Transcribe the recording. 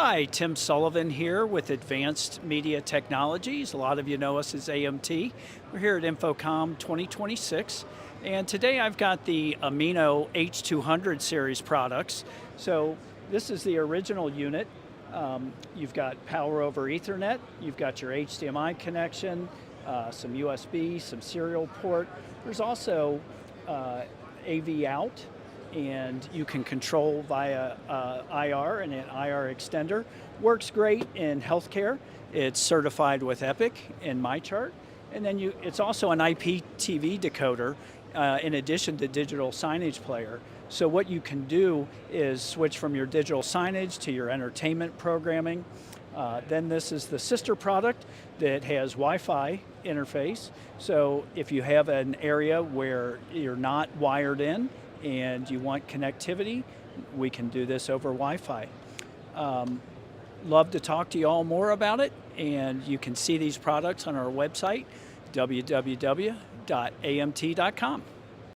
Hi, Tim Sullivan here with Advanced Media Technologies. A lot of you know us as AMT. We're here at InfoComm 2026, and today I've got the Amino H200 series products. So this is the original unit. You've got power over Ethernet, you've got your HDMI connection, some USB, some serial port. There's also AV out, and you can control via IR and an IR extender. Works great in healthcare. It's certified with Epic in my chart. And then it's also an IPTV decoder in addition to digital signage player. So what you can do is switch from your digital signage to your entertainment programming. Then this is the sister product that has Wi-Fi interface. So if you have an area where you're not wired in, and you want connectivity, we can do this over Wi-Fi. Love to talk to you all more about it, and you can see these products on our website, www.amt.com.